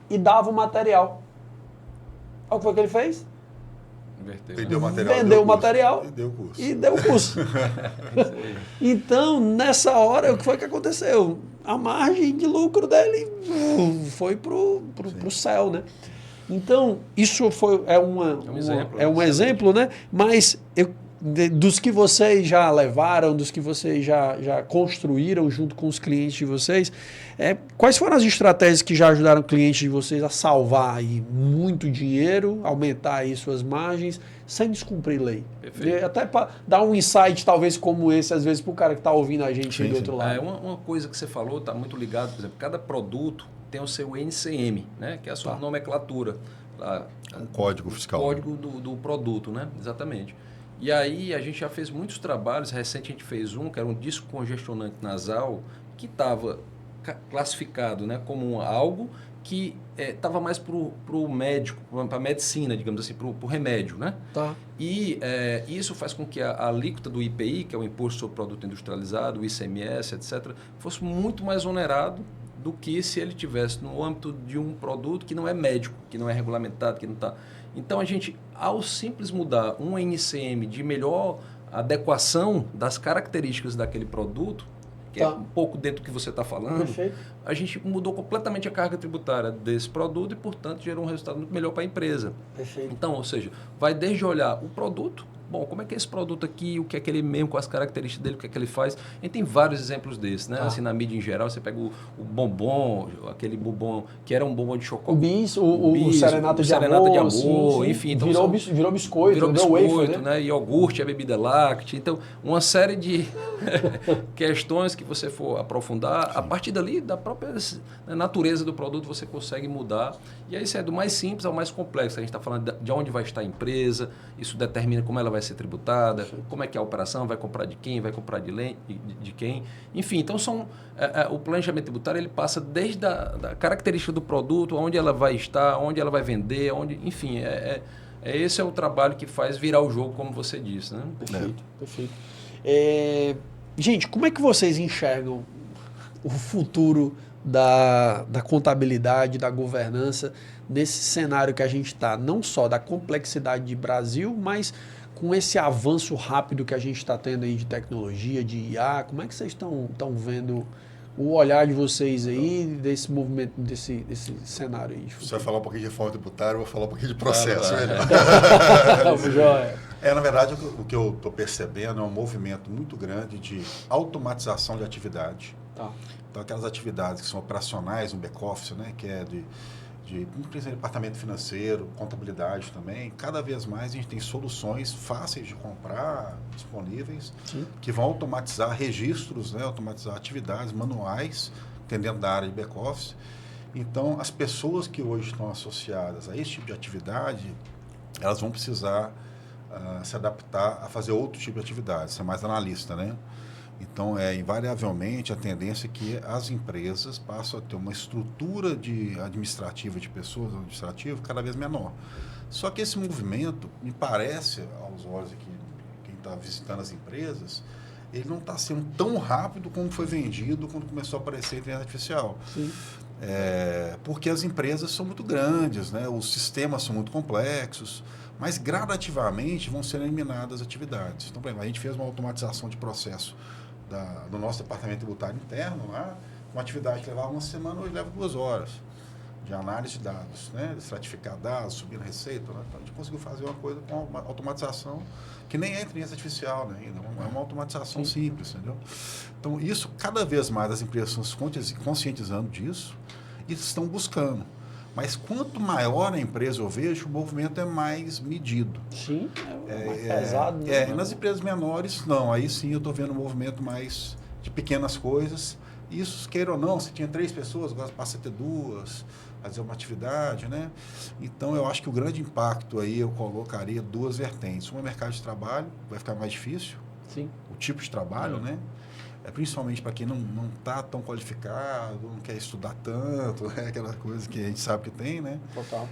e dava o material. Olha o que foi que ele fez? Vendeu o material. Vendeu o material e deu o curso. e deu o curso. Então, nessa hora, o que foi que aconteceu? A margem de lucro dele foi pro céu, né? Então, isso é um exemplo, né? Mas dos que vocês já levaram, dos que vocês já construíram junto com os clientes de vocês, quais foram as estratégias que já ajudaram o cliente de vocês a salvar aí muito dinheiro, aumentar aí suas margens, sem descumprir lei? Perfeito. Até para dar um insight, talvez, como esse, às vezes, para o cara que está ouvindo a gente aí do outro lado. Uma coisa que você falou está muito ligado, por exemplo, cada produto tem o seu NCM, né? Que é a sua nomenclatura. Um código fiscal. O código do produto, né? Exatamente. E aí a gente já fez muitos trabalhos, recente a gente fez que era um descongestionante nasal, que estava classificado, né, como algo que estava mais para o médico, para a medicina, digamos assim, para o remédio, né? Tá. E isso faz com que a alíquota do IPI, que é o Imposto sobre Produto Industrializado, o ICMS, etc., fosse muito mais onerado do que se ele tivesse no âmbito de um produto que não é médico, que não é regulamentado, que não está... Então, a gente, ao simples mudar um NCM de melhor adequação das características daquele produto, que é um pouco dentro do que você está falando, Perfeito. A gente mudou completamente a carga tributária desse produto e, portanto, gerou um resultado muito melhor para a empresa. Perfeito. Então, ou seja, vai desde olhar o produto, bom, como é que é esse produto aqui, o que é que ele mesmo, com as características dele, o que é que ele faz. A gente tem vários exemplos desses, né? Assim, na mídia em geral, você pega o bombom, aquele bombom que era um bombom de chocolate. O bis, o serenata de amor, sim. Enfim. Então, virou biscoito, virou biscoito, wafer, né? Iogurte, a bebida láctea. Então, uma série de questões que você for aprofundar, a partir dali, da própria natureza do produto, você consegue mudar. E aí, isso é do mais simples ao mais complexo. A gente está falando de onde vai estar a empresa, isso determina como ela vai ser tributada, como é que é a operação, vai comprar de quem, vai comprar de quem. Enfim, então o planejamento tributário ele passa desde da característica do produto, onde ela vai estar, onde ela vai vender, enfim, Esse é o trabalho que faz virar o jogo, como você disse, né? Perfeito, perfeito. Gente, como é que vocês enxergam o futuro da contabilidade, da governança, nesse cenário que a gente está, não só da complexidade de Brasil, mas com esse avanço rápido que a gente está tendo aí de tecnologia, de IA, como é que vocês estão vendo o olhar de vocês aí desse movimento, desse cenário aí? Você vai falar um pouquinho de reforma tributária, eu vou falar um pouquinho de processo. Na verdade, o que eu estou percebendo é um movimento muito grande de automatização de atividade. Tá. Então, aquelas atividades que são operacionais no back-office, né, que é de departamento financeiro, contabilidade também, cada vez mais a gente tem soluções fáceis de comprar, disponíveis, sim, que vão automatizar registros, né, automatizar atividades manuais, dentro da área de back-office. Então, as pessoas que hoje estão associadas a esse tipo de atividade, elas vão precisar se adaptar a fazer outro tipo de atividade, ser mais analista, né? Então, invariavelmente, a tendência é que as empresas passam a ter uma estrutura administrativa de pessoas administrativas cada vez menor. Só que esse movimento, me parece, aos olhos aqui, quem está visitando as empresas, ele não está sendo tão rápido como foi vendido quando começou a aparecer a inteligência artificial. Sim. Porque as empresas são muito grandes, né? Os sistemas são muito complexos, mas gradativamente vão ser eliminadas atividades. Então, por exemplo, a gente fez uma automatização de processo do nosso departamento tributário interno lá, uma atividade que levava uma semana, hoje leva 2 horas de análise de dados, né? De estratificar dados, subir na receita. Né? Então, a gente conseguiu fazer uma coisa com uma automatização que nem é inteligência artificial, né? Ainda é uma automatização simples, entendeu? Então, isso, cada vez mais as empresas estão se conscientizando disso e estão buscando. Mas quanto maior a empresa eu vejo, o movimento é mais medido. Sim, mais pesado. Né? Nas empresas menores, não. Aí sim eu estou vendo um movimento mais de pequenas coisas. Isso, queira ou não, se tinha 3 pessoas, agora passa a ter 2, fazer uma atividade, né? Então, eu acho que o grande impacto aí eu colocaria 2 vertentes. Uma é o mercado de trabalho, vai ficar mais difícil. Sim. O tipo de trabalho, né? Principalmente para quem não está tão qualificado, não quer estudar tanto, né? Aquela coisa que a gente sabe que tem, né? Total.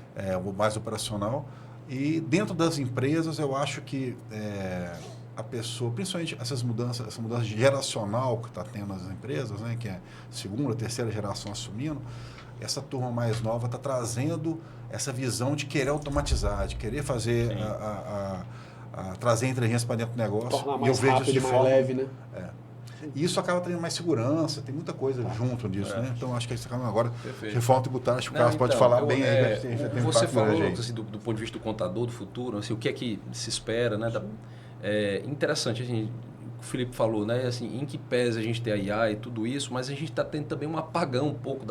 O mais operacional. E dentro das empresas, eu acho que a pessoa, principalmente essa mudança geracional que está tendo nas empresas, né? Que é 2ª, 3ª geração assumindo, essa turma mais nova está trazendo essa visão de querer automatizar, de querer fazer trazer a inteligência para dentro do negócio. Tornar mais rápido e mais leve, né? E isso acaba tendo mais segurança, tem muita coisa junto disso, né? Então, acho que isso acaba agora. Perfeito. Reforma tributária, acho que o Carlos pode falar bem aí. Você falou, assim, do ponto de vista do contador, do futuro, assim, o que é que se espera, né? Interessante, assim, o Felipe falou, né? Assim, em que pese a gente ter a IA e tudo isso, mas a gente está tendo também um apagão um pouco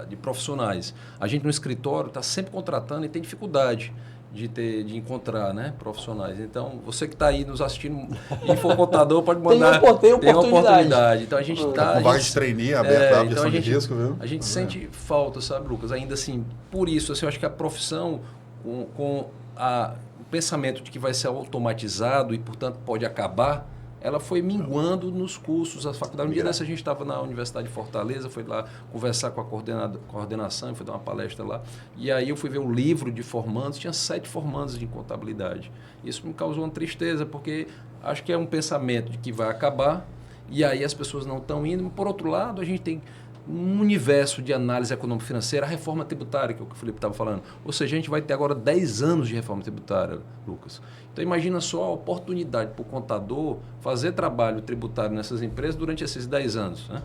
de profissionais. A gente no escritório está sempre contratando e tem dificuldade de encontrar, né, profissionais. Então, você que está aí nos assistindo e for contador, pode mandar. Tem uma oportunidade. Então, a gente está... Com vaga de trainee aberta, então a gente, de risco, viu? A gente sente falta, sabe, Lucas? Ainda assim, por isso, assim, eu acho que a profissão, com o pensamento de que vai ser automatizado e, portanto, pode acabar, ela foi minguando nos cursos, as faculdades. Um dia dessa a gente estava na Universidade de Fortaleza, foi lá conversar com a coordenação, foi dar uma palestra lá. E aí eu fui ver um livro de formandos, tinha 7 formandos em contabilidade. Isso me causou uma tristeza, porque acho que é um pensamento de que vai acabar, e aí as pessoas não estão indo. Por outro lado, a gente tem um universo de análise econômico-financeira, a reforma tributária, que é o que o Felipe estava falando. Ou seja, a gente vai ter agora 10 anos de reforma tributária, Lucas. Então, imagina só a oportunidade para o contador fazer trabalho tributário nessas empresas durante esses 10 anos. Né?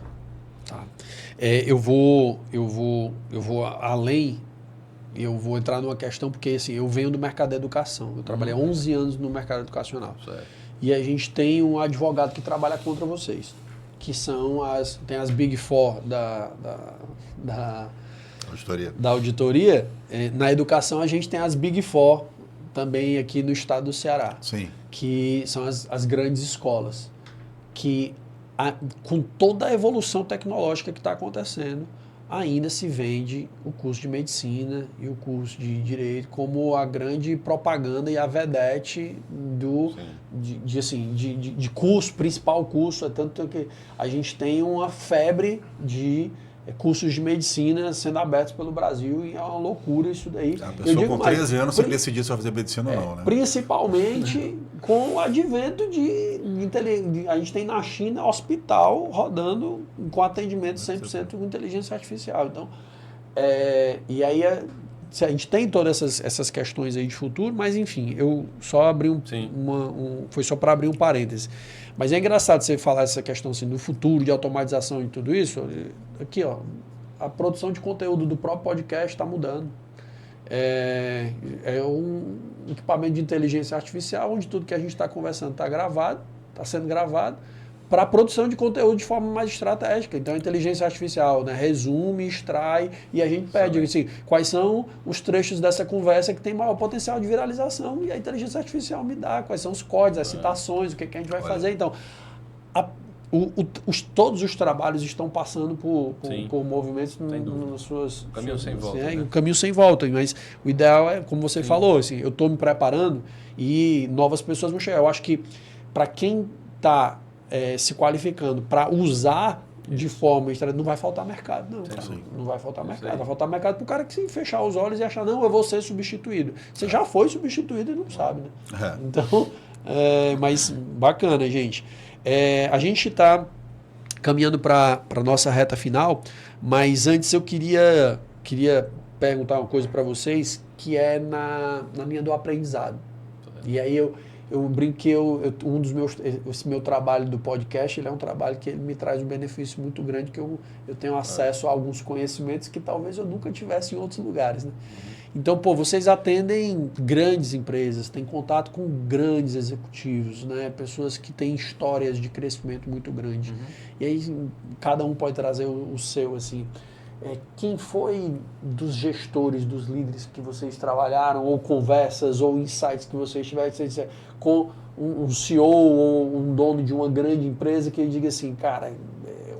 Tá. Eu vou além, eu vou entrar numa questão, porque assim, eu venho do mercado da educação. Eu trabalhei 11 anos no mercado educacional. Certo. E a gente tem um advogado que trabalha contra vocês, que são tem as Big Four da auditoria. Na educação, a gente tem as Big Four também aqui no estado do Ceará. Sim. Que são as grandes escolas. Que, com toda a evolução tecnológica que está acontecendo, ainda se vende o curso de medicina e o curso de direito como a grande propaganda e a vedete de curso, principal curso. É tanto que a gente tem uma febre de cursos de medicina sendo abertos pelo Brasil e é uma loucura isso daí. A pessoa com 13 anos você decidir se vai fazer medicina ou não, né? Principalmente com o advento a gente tem na China hospital rodando com atendimento 100% com inteligência artificial. Então, e aí a gente tem todas essas questões aí de futuro, mas enfim, eu só abri foi só para abrir um parêntese. Mas é engraçado você falar essa questão assim, do futuro, de automatização e tudo isso. Aqui, ó, a produção de conteúdo do próprio podcast está mudando. É um equipamento de inteligência artificial, onde tudo que a gente está conversando está gravado, está sendo gravado, para a produção de conteúdo de forma mais estratégica. Então, a inteligência artificial, né, resume, extrai, e a gente pede assim, quais são os trechos dessa conversa que tem maior potencial de viralização, e a inteligência artificial me dá quais são os códigos, as citações, o que a gente vai fazer. Então, todos os trabalhos estão passando por movimentos nas suas... Caminho sem volta. Um caminho sem volta, mas o ideal é, como você falou, assim, eu estou me preparando e novas pessoas vão chegar. Eu acho que para quem está se qualificando para usar de forma estranha, não vai faltar mercado, não. Não vai faltar mercado. Vai faltar mercado para o cara que se fechar os olhos e achar, não, eu vou ser substituído. Você já foi substituído e não sabe, né? Então, mas bacana, gente. A gente está caminhando para a nossa reta final, mas antes eu queria perguntar uma coisa para vocês, que é na linha do aprendizado. E aí eu brinco que esse meu trabalho do podcast, ele é um trabalho que ele me traz um benefício muito grande, que eu tenho acesso a alguns conhecimentos que talvez eu nunca tivesse em outros lugares, né? Então, vocês atendem grandes empresas, têm contato com grandes executivos, né? Pessoas que têm histórias de crescimento muito grande. E aí, cada um pode trazer o seu, assim. Quem foi dos gestores, dos líderes que vocês trabalharam, ou conversas, ou insights que vocês tiveram, com um CEO ou um dono de uma grande empresa que ele diga assim, cara,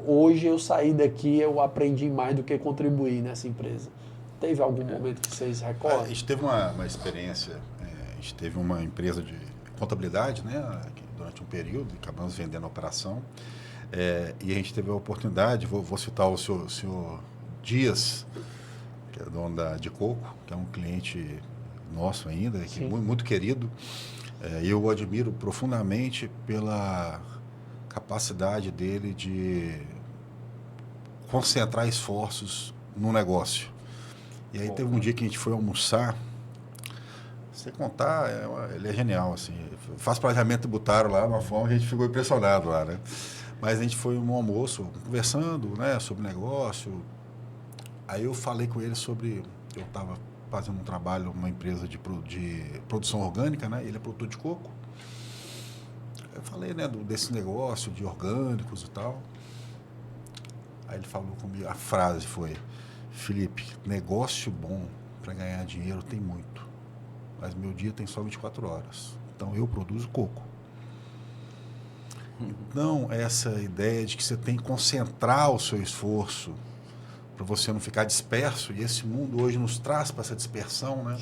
hoje eu saí daqui, eu aprendi mais do que contribuí nessa empresa. Teve algum momento que vocês recordam? A gente teve uma experiência, a gente teve uma empresa de contabilidade, né, durante um período, acabamos vendendo a operação, e a gente teve a oportunidade, vou citar o senhor Dias, que é dono de Coco, que é um cliente nosso ainda, que é muito querido, e eu o admiro profundamente pela capacidade dele de concentrar esforços no negócio. E aí teve um dia que a gente foi almoçar, sem contar, ele é genial, assim, faz planejamento tributário lá, de uma forma que a gente ficou impressionado lá, né? Mas a gente foi num almoço, conversando, né, sobre negócio. Aí eu falei com ele sobre, eu estava fazendo um trabalho numa empresa de produção orgânica, né? Ele é produtor de coco. Eu falei, né, desse negócio de orgânicos e tal. Aí ele falou comigo, a frase foi, Felipe, negócio bom para ganhar dinheiro tem muito, mas meu dia tem só 24 horas. Então eu produzo coco. Então, essa ideia de que você tem que concentrar o seu esforço para você não ficar disperso, e esse mundo hoje nos traz para essa dispersão, né?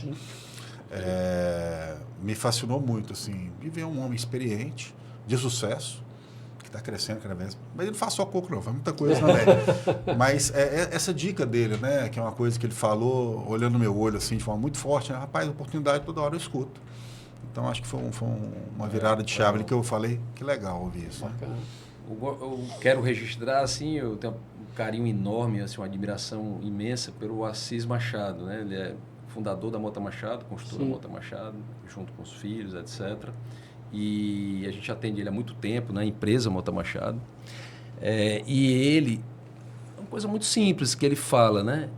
Me fascinou muito, assim, de ver um homem experiente, de sucesso, que está crescendo cada vez. Mas ele não faz só coco, não, faz muita coisa também. Mas essa dica dele, né, que é uma coisa que ele falou, olhando no meu olho, assim, de forma muito forte, né? Rapaz, oportunidade toda hora eu escuto. Então, acho que foi uma virada de chave que eu falei, que legal ouvir isso. Né? Eu quero registrar, assim, eu tenho um carinho enorme, assim, uma admiração imensa pelo Assis Machado, né? Ele é fundador da Mota Machado, construtor da Mota Machado, junto com os filhos, etc. E a gente atende ele há muito tempo na empresa Mota Machado. E ele, é uma coisa muito simples que ele fala, né?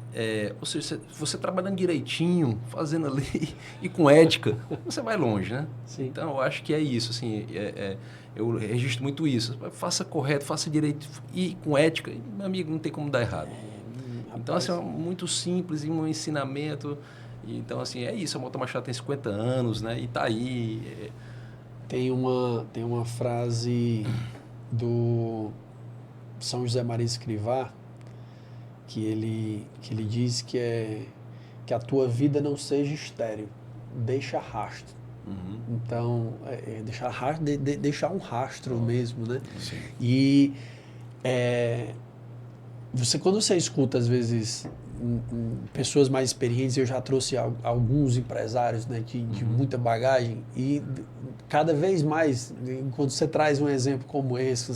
Ou seja, você trabalhando direitinho, fazendo ali e com ética, você vai longe, né? Sim. Então, eu acho que é isso, assim, eu registro muito isso. Faça correto, faça direito e com ética, meu amigo, não tem como dar errado. Então, assim, é muito simples e um ensinamento. Então, assim, é isso. A Mota Machado tem 50 anos, né? E tá aí. Tem uma frase do São José Maria Escrivá que ele diz que a tua vida não seja estéril, deixa rastro. Então, deixar um rastro mesmo, né? Sim. E Quando você escuta, às vezes, pessoas mais experientes, eu já trouxe alguns empresários, né, de muita bagagem, e cada vez mais, quando você traz um exemplo como esse,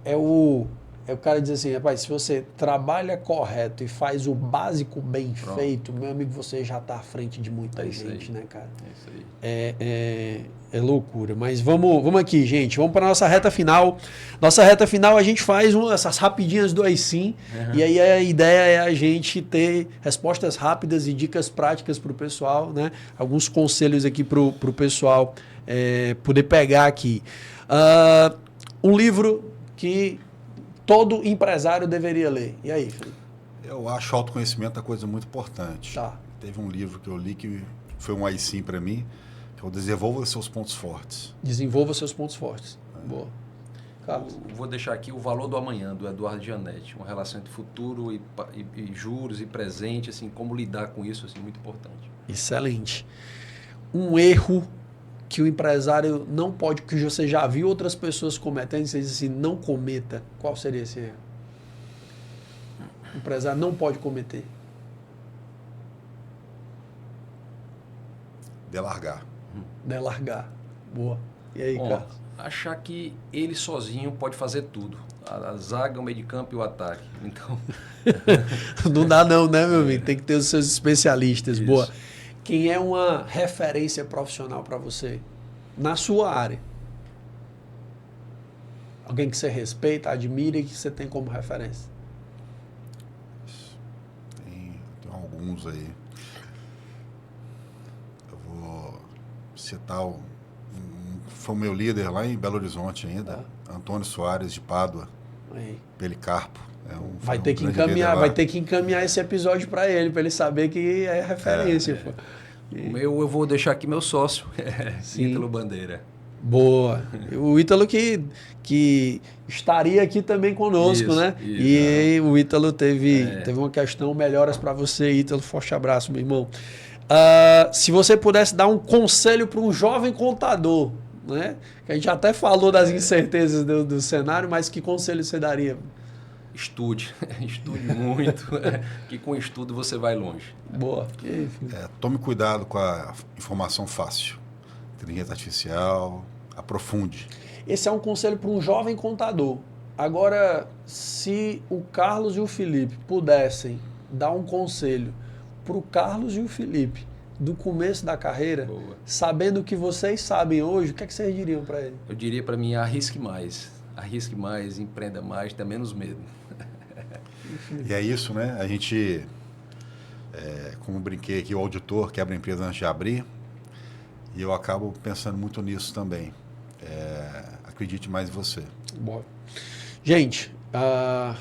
é o cara dizer assim, rapaz, se você trabalha correto e faz o básico bem feito, meu amigo, você já está à frente de muita gente, né, cara? É isso aí. É loucura. Mas vamos aqui, gente. Vamos para a nossa reta final. Nossa reta final, a gente faz essas rapidinhas do iSim. E aí a ideia é a gente ter respostas rápidas e dicas práticas para o pessoal, né? Alguns conselhos aqui para o pessoal poder pegar aqui. Um livro que todo empresário deveria ler. E aí, Felipe? Eu acho autoconhecimento uma coisa muito importante. Tá. Teve um livro que eu li que foi um iSim para mim, que é o Desenvolva Seus Pontos Fortes. Desenvolva seus pontos fortes. Boa. Carlos. Vou deixar aqui O Valor do Amanhã, do Eduardo Gianetti. Uma relação entre futuro e juros e presente, assim, como lidar com isso, assim, muito importante. Excelente. Um erro que o empresário não pode, que você já viu outras pessoas cometendo, você diz assim, não cometa. Qual seria esse erro? O empresário não pode cometer. Delargar. Largar. Boa. E aí, Carlos? Achar que ele sozinho pode fazer tudo. A zaga, o meio de campo e o ataque. Então... Não dá não, né, meu amigo? Tem que ter os seus especialistas. Isso. Boa. Quem é uma referência profissional para você? Na sua área. Alguém que você respeita, admira e que você tem como referência. Tem alguns aí. Eu vou citar foi o meu líder lá em Belo Horizonte ainda, Antônio Soares de Pádua, Policarpo. Vai ter que encaminhar esse episódio para ele saber que é referência. Pô. Eu vou deixar aqui meu sócio, Ítalo Bandeira. Boa. O Ítalo que estaria aqui também conosco, né? E o Ítalo teve uma questão, melhoras para você, Ítalo. Forte abraço, meu irmão. Se você pudesse dar um conselho para um jovem contador, né? A gente até falou das incertezas do cenário, mas que conselho você daria? Estude muito, que com estudo você vai longe. Boa. Tome cuidado com a informação fácil, inteligência artificial, aprofunde. Esse é um conselho para um jovem contador. Agora, se o Carlos e o Felipe pudessem dar um conselho para o Carlos e o Felipe do começo da carreira, sabendo o que vocês sabem hoje, o que é que vocês diriam para ele? Eu diria para mim, arrisque mais, empreenda mais, tenha menos medo. E é isso, né? A gente, como brinquei aqui, o auditor quebra a empresa antes de abrir, e eu acabo pensando muito nisso também. Acredite mais em você. Bom. Gente, a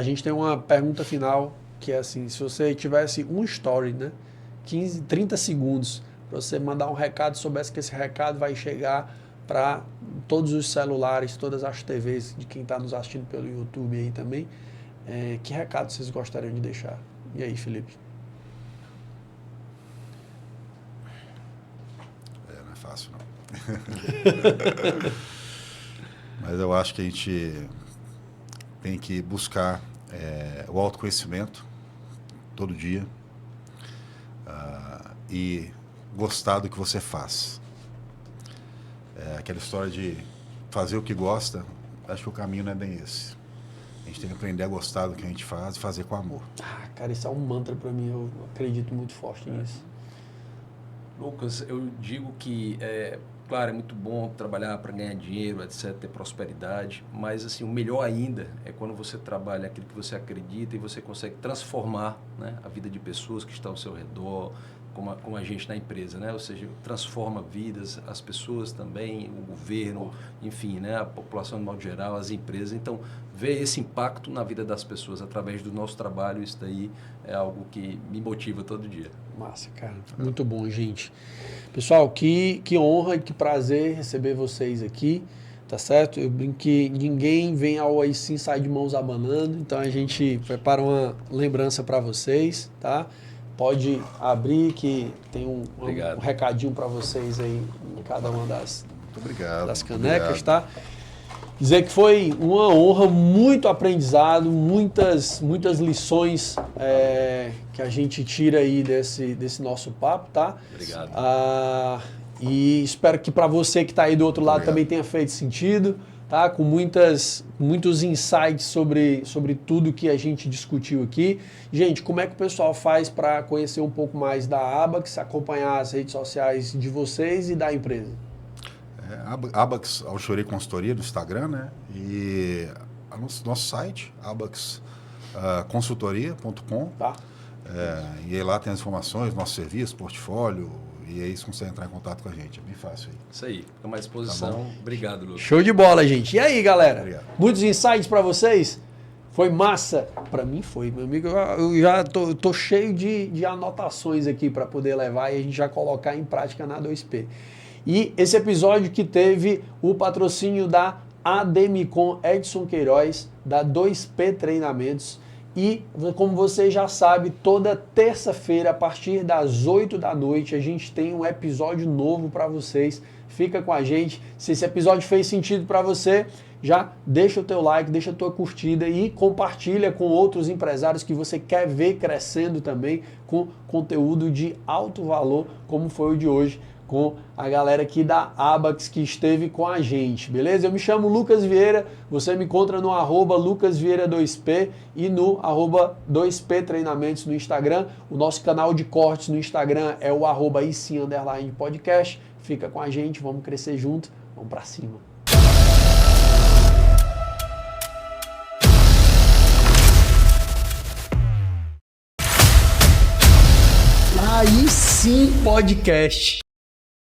gente tem uma pergunta final, que é assim, se você tivesse um story, né? 30 segundos, para você mandar um recado, soubesse que esse recado vai chegar para todos os celulares, todas as TVs de quem está nos assistindo pelo YouTube aí também, que recado vocês gostariam de deixar? E aí, Felipe? Não é fácil, não. Mas eu acho que a gente tem que buscar o autoconhecimento todo dia e gostar do que você faz. Aquela história de fazer o que gosta, acho que o caminho não é bem esse. A gente tem que aprender a gostar do que a gente faz e fazer com amor. Cara, isso é um mantra para mim, eu acredito muito forte nisso. Lucas, eu digo que, claro, é muito bom trabalhar para ganhar dinheiro, etc., ter prosperidade, mas assim, o melhor ainda é quando você trabalha aquilo que você acredita e você consegue transformar, né, a vida de pessoas que estão ao seu redor, como a gente na empresa, né? Ou seja, transforma vidas, as pessoas também, o governo, enfim, né? A população de modo geral, as empresas. Então, ver esse impacto na vida das pessoas através do nosso trabalho, isso daí é algo que me motiva todo dia. Massa, cara. Muito bom, gente. Pessoal, que honra e que prazer receber vocês aqui, tá certo? Eu brinco que ninguém vem ao iSim sai de mãos abanando, então a gente prepara uma lembrança para vocês, tá? Pode abrir que tem um recadinho para vocês aí em cada uma das canecas, tá? Dizer que foi uma honra, muito aprendizado, muitas lições que a gente tira aí desse nosso papo, tá? Obrigado. E espero que para você que está aí do outro lado também tenha feito sentido, tá? Com muitos insights sobre tudo que a gente discutiu aqui. Gente, como é que o pessoal faz para conhecer um pouco mais da Abax, acompanhar as redes sociais de vocês e da empresa? Abax Auditoria e Consultoria do Instagram, né? E nosso site, abaxconsultoria.com. Tá. E aí lá tem as informações, nosso serviço, portfólio, e aí você consegue entrar em contato com a gente. É bem fácil aí. Isso aí. Fica à disposição. Tá. Obrigado, Lucas. Show de bola, gente. E aí, galera? Obrigado. Muitos insights para vocês? Foi massa? Para mim foi, meu amigo. Eu já tô cheio de anotações aqui para poder levar e a gente já colocar em prática na 2P. E esse episódio que teve o patrocínio da Ademicon Edson Queiroz, da 2P Treinamentos. E, como você já sabe, toda terça-feira, a partir das 8 da noite, a gente tem um episódio novo para vocês. Fica com a gente. Se esse episódio fez sentido para você, já deixa o teu like, deixa a tua curtida e compartilha com outros empresários que você quer ver crescendo também com conteúdo de alto valor, como foi o de hoje, com a galera aqui da Abax que esteve com a gente, beleza? Eu me chamo Lucas Vieira, você me encontra no @LucasVieira2P e no @2P Treinamentos no Instagram. O nosso canal de cortes no Instagram é o @ICim_podcast. Fica com a gente, vamos crescer junto, vamos pra cima. Aí sim, podcast.